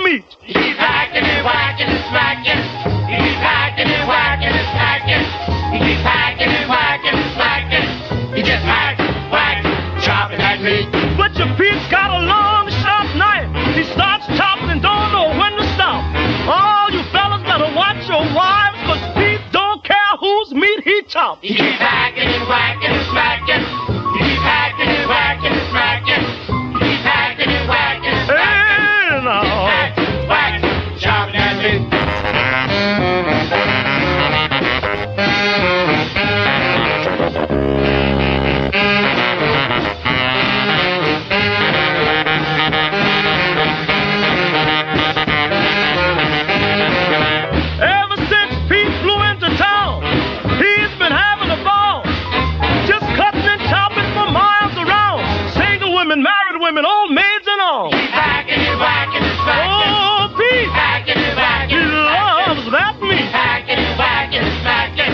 meat. He keeps hacking and whacking and smacking. He keeps hacking and whacking and smacking. He keeps hacking and whacking and smacking. He just hacks, whacks, chopping that meat. Butcher Pete's got a long, sharp knife. He starts chopping and don't know when to stop. All you fellas better watch your wives, 'cause Pete don't care whose meat he chops. He keeps hacking and whacking and smacking. He keeps hacking and whacking and smacking. He keeps hacking and whacking and smacking. Hey, now. Hacks, whacks, chopping that meat. Ever since Pete flew into town, he's been having a ball. Just cutting and chopping for miles around. Single women, married women, old maids and all. He's hacking and whacking and smacking. Oh, Pete, Hacking and whacking he and smacking. loves that meat. Hacking and whacking and smacking.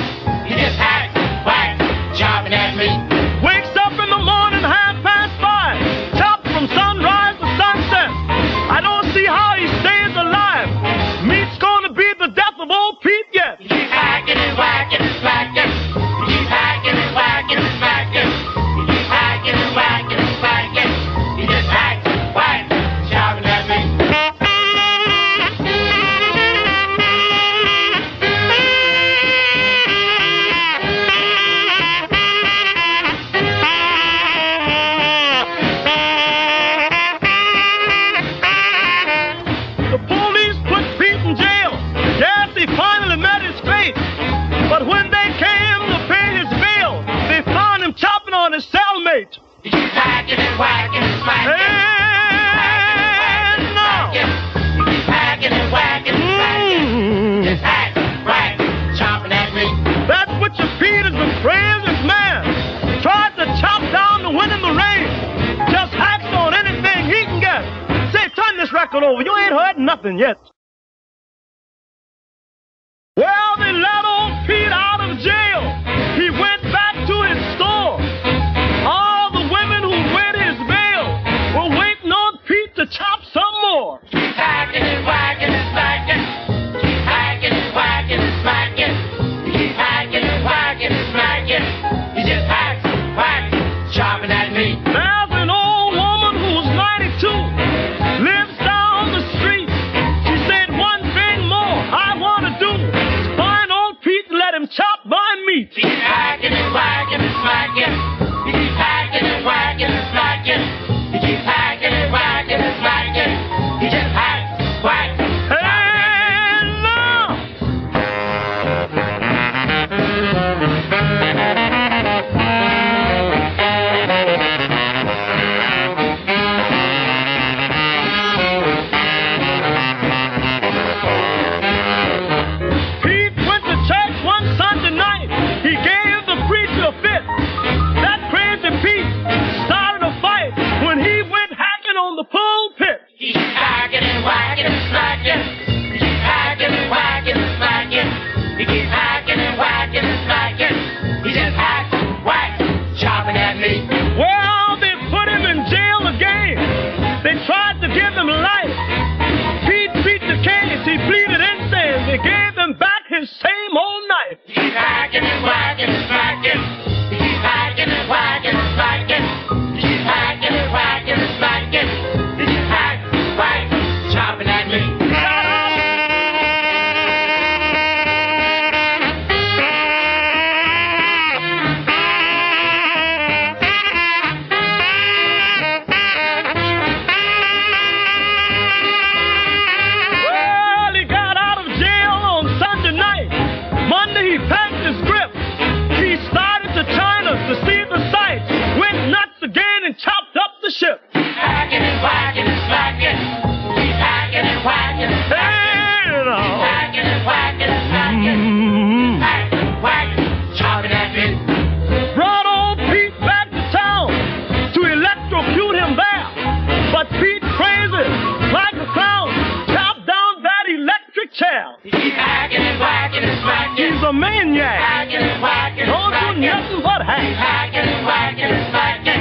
He just hacks, whacks, chopping that meat. Wakes up in the morning 5:30. Chopped from sunrise to sunset. I don't see how he stays alive. Meat's gonna be the death of old Pete yet. He keeps hacking and whacking and smacking. He keeps hacking and whacking and smacking. He keeps hacking and whacking and smacking. He just hacks, whacks, chopping that meat. The police put Pete in jail. Yes, he finally met his fate. But when they came to pay his bail, they found him chopping on his cellmate. He keeps hacking and whacking and smacking. And now, He keeps hacking and whacking and smacking. Just hacks, whacks, chopping that meat. that's Butcher Pete is the craziest man. Tried to chop down the wind and the rain. Just hacks on anything he can get. Say, turn this record over. You ain't heard nothing yet. Well, they let old Pete out of jail. He went back to his store. All the women who read his mail were waiting on Pete to chop some more. He's hacking and whacking and smacking. He's hacking and whacking and smacking. He's hacking and whacking and smacking. He just hacks, whacks, chopping that meat. There's an old woman who's 92, lives down the street. She said one thing more I want to do is find old Pete and let him chop my meat. He's hacking and whacking and smacking. He keeps hacking and whacking and smacking. He keeps hacking and whacking and smacking. He just hacks, whacks. And now, Pete went to church one Sunday night. He gave the preacher a fit. That crazy Pete started a fight when he went hacking on the pulpit. He keeps hacking and whacking and smacking. He keeps hacking and whacking and smacking. He keeps hacking and whacking and smacking. He just hacks, whacks, chopping that meat. Well, they put him in jail again. They tried to give him life. Pete beat the case. He pleaded innocence. They gave him back his same old knife. He keeps hacking and whacking and smacking. He keeps hacking and whacking and smacking. He keeps hacking and whacking and smacking. He just hacks, whacks, chopping that meat. Well, he got out of jail on Sunday night. Monday he packed his grip. He started to China to see the sights. Went nuts again and chopped up the ship. Hacking and whacking and smacking. He's hacking and whacking and smacking. Hey, He's now. hacking and whacking and smacking. Hack, whack, chopping that meat. Brought old Pete back to town to electrocute him there. But Pete, crazy like a clown, chopped down that electric chair. He keeps hacking and whacking and smacking. He's a maniac. Hacking and whacking and Don't do smacking. nothing but He's hack. hacking and whacking and smacking.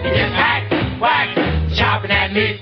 He just hack, whack, chopping that meat.